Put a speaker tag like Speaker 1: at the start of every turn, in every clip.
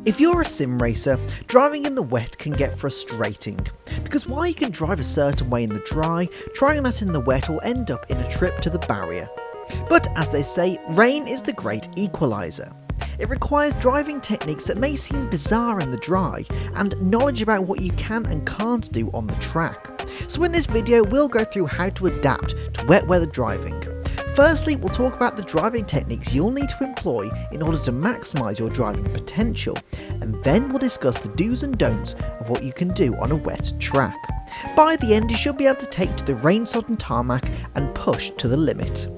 Speaker 1: If you're a sim racer, driving in the wet can get frustrating, because while you can drive a certain way in the dry, trying that in the wet will end up in a trip to the barrier. But as they say, rain is the great equaliser. It requires driving techniques that may seem bizarre in the dry, and knowledge about what you can and can't do on the track. So in this video we'll go through how to adapt to wet weather driving. Firstly, we'll talk about the driving techniques you'll need to employ in order to maximise your driving potential, and then we'll discuss the do's and don'ts of what you can do on a wet track. By the end you should be able to take to the rain-sodden tarmac and push to the limit.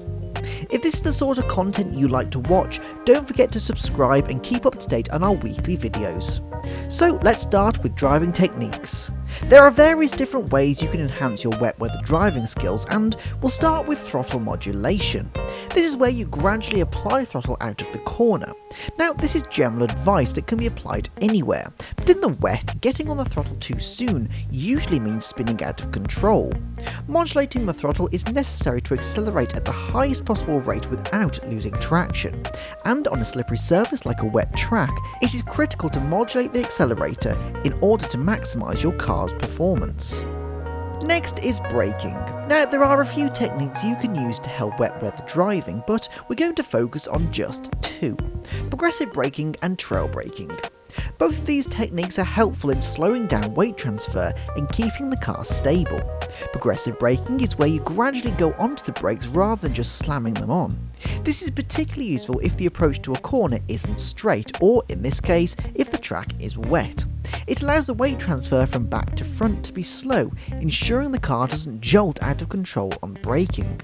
Speaker 1: If this is the sort of content you like to watch, don't forget to subscribe and keep up to date on our weekly videos. So let's start with driving techniques. There are various different ways you can enhance your wet weather driving skills, and we'll start with throttle modulation. This is where you gradually apply throttle out of the corner. Now this is general advice that can be applied anywhere, but in the wet, getting on the throttle too soon usually means spinning out of control. Modulating the throttle is necessary to accelerate at the highest possible rate without losing traction, and on a slippery surface like a wet track, it is critical to modulate the accelerator in order to maximise your car's performance. Next is braking. Now there are a few techniques you can use to help wet weather driving, but we're going to focus on just two: progressive braking and trail braking. Both of these techniques are helpful in slowing down weight transfer and keeping the car stable. Progressive braking is where you gradually go onto the brakes rather than just slamming them on. This is particularly useful if the approach to a corner isn't straight, or in this case, if the track is wet. It allows the weight transfer from back to front to be slow, ensuring the car doesn't jolt out of control on braking.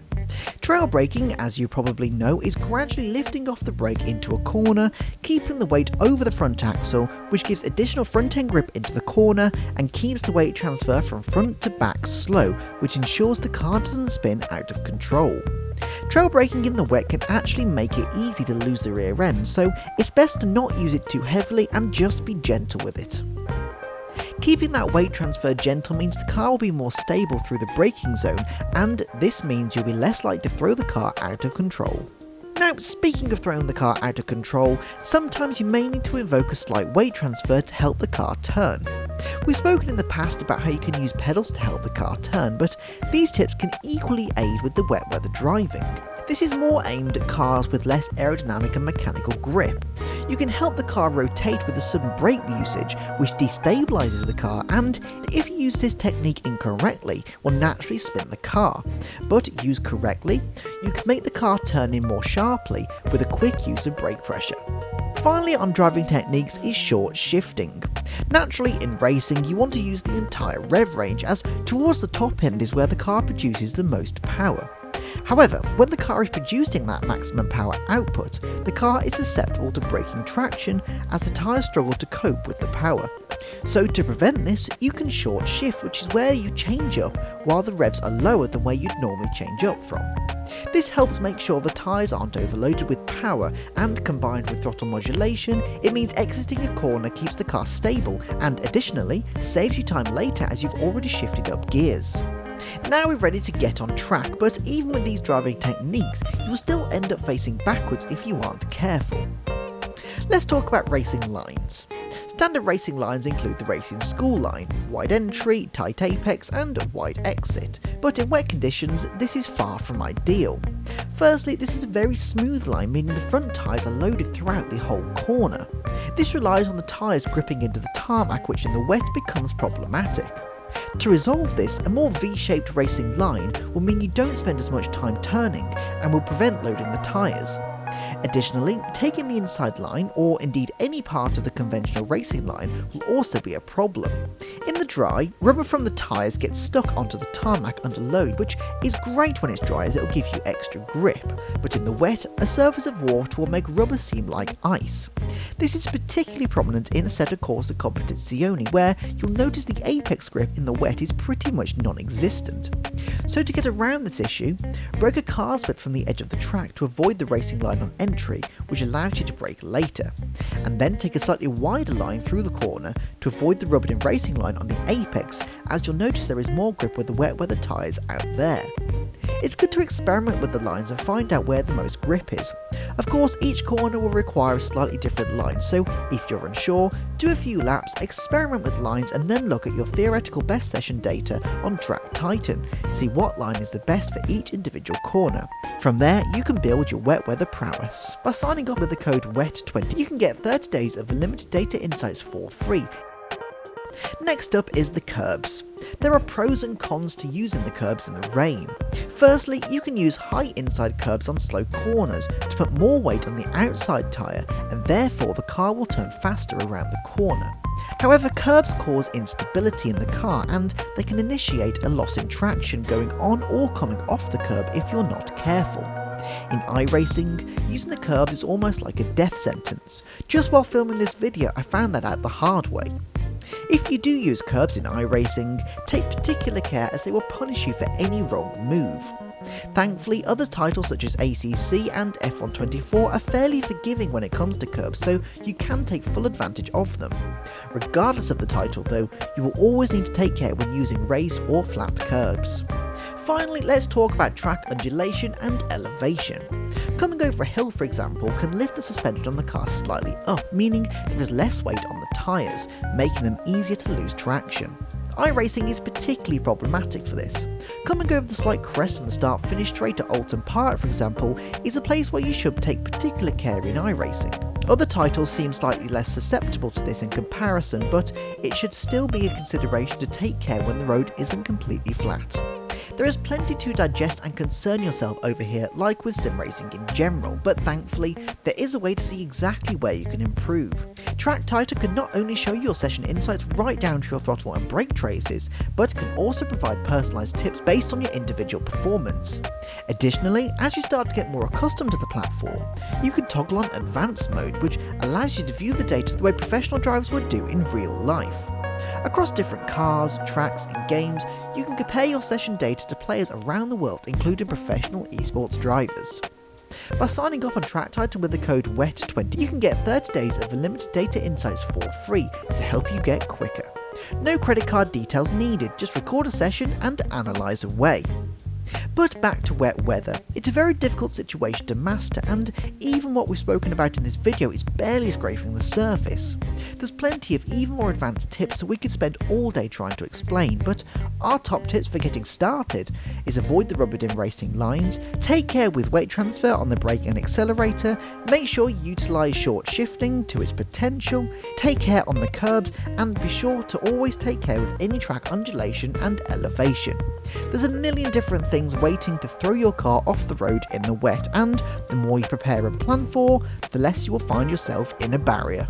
Speaker 1: Trail braking, as you probably know, is gradually lifting off the brake into a corner, keeping the weight over the front axle, which gives additional front end grip into the corner and keeps the weight transfer from front to back slow, which ensures the car doesn't spin out of control. Trail braking in the wet can actually make it easy to lose the rear end, so it's best to not use it too heavily and just be gentle with it. Keeping that weight transfer gentle means the car will be more stable through the braking zone, and this means you'll be less likely to throw the car out of control. Now, speaking of throwing the car out of control, sometimes you may need to invoke a slight weight transfer to help the car turn. We've spoken in the past about how you can use pedals to help the car turn, but these tips can equally aid with the wet weather driving. This is more aimed at cars with less aerodynamic and mechanical grip. You can help the car rotate with a sudden brake usage, which destabilises the car, and if you use this technique incorrectly, will naturally spin the car. But used correctly, you can make the car turn in more sharply with a quick use of brake pressure. Finally, on driving techniques is short shifting. Naturally, in racing you want to use the entire rev range, as towards the top end is where the car produces the most power. However, when the car is producing that maximum power output, the car is susceptible to braking traction as the tyres struggle to cope with the power. So to prevent this, you can short shift, which is where you change up while the revs are lower than where you'd normally change up from. This helps make sure the tyres aren't overloaded with power, and combined with throttle modulation, it means exiting a corner keeps the car stable and additionally saves you time later as you've already shifted up gears. Now we're ready to get on track, but even with these driving techniques, you will still end up facing backwards if you aren't careful. Let's talk about racing lines. Standard racing lines include the racing school line, wide entry, tight apex and wide exit, but in wet conditions this is far from ideal. Firstly, this is a very smooth line, meaning the front tyres are loaded throughout the whole corner. This relies on the tyres gripping into the tarmac, which in the wet becomes problematic. To resolve this, a more V-shaped racing line will mean you don't spend as much time turning and will prevent loading the tyres. Additionally, taking the inside line, or indeed any part of the conventional racing line, will also be a problem. In the dry, rubber from the tyres gets stuck onto the tarmac under load, which is great when it's dry as it will give you extra grip, but in the wet, a surface of water will make rubber seem like ice. This is particularly prominent in Assetto Corsa Competizione, where you'll notice the apex grip in the wet is pretty much non-existent. So to get around this issue, break a car split from the edge of the track to avoid the racing line on entry, which allows you to brake later, and then take a slightly wider line through the corner to avoid the rubbered in racing line on the apex, as you'll notice there is more grip with the wet weather tyres out there. It's good to experiment with the lines and find out where the most grip is. Of course, each corner will require a slightly different line, so if you're unsure, do a few laps, experiment with lines, and then look at your theoretical best session data on Track Titan. See what line is the best for each individual corner. From there, you can build your wet weather prowess. By signing up with the code WET20, you can get 30 days of limited data insights for free. Next up is the curbs. There are pros and cons to using the curbs in the rain. Firstly, you can use high inside curbs on slow corners to put more weight on the outside tyre, and therefore the car will turn faster around the corner. However, curbs cause instability in the car and they can initiate a loss in traction going on or coming off the curb if you're not careful. In iRacing, using the curbs is almost like a death sentence. Just while filming this video, I found that out the hard way. If you do use curbs in iRacing, take particular care as they will punish you for any wrong move. Thankfully, other titles such as ACC and F124 are fairly forgiving when it comes to curbs, so you can take full advantage of them. Regardless of the title though, you will always need to take care when using race or flat curbs. Finally, let's talk about track undulation and elevation. Coming over a hill, for example, can lift the suspension on the car slightly up, meaning there is less weight on the tyres, making them easier to lose traction. iRacing is particularly problematic for this. Coming over the slight crest on the start-finish straight at Alton Park, for example, is a place where you should take particular care in iRacing. Other titles seem slightly less susceptible to this in comparison, but it should still be a consideration to take care when the road isn't completely flat. There is plenty to digest and concern yourself over here, like with sim racing in general, but thankfully there is a way to see exactly where you can improve. Track Titan can not only show your session insights right down to your throttle and brake traces, but can also provide personalised tips based on your individual performance. Additionally, as you start to get more accustomed to the platform, you can toggle on advanced mode, which allows you to view the data the way professional drivers would do in real life. Across different cars, tracks and games, you can compare your session data to players around the world, including professional esports drivers. By signing up on Track Titan with the code WET20, you can get 30 days of limited data insights for free to help you get quicker. No credit card details needed, just record a session and analyse away. But back to wet weather. It's a very difficult situation to master, and even what we've spoken about in this video is barely scraping the surface. There's plenty of even more advanced tips that we could spend all day trying to explain, but our top tips for getting started is avoid the rubbered in racing lines, take care with weight transfer on the brake and accelerator, make sure you utilise short shifting to its potential, take care on the curbs, and be sure to always take care with any track undulation and elevation. There's a million different things waiting to throw your car off the road in the wet, and the more you prepare and plan for, the less you will find yourself in a barrier.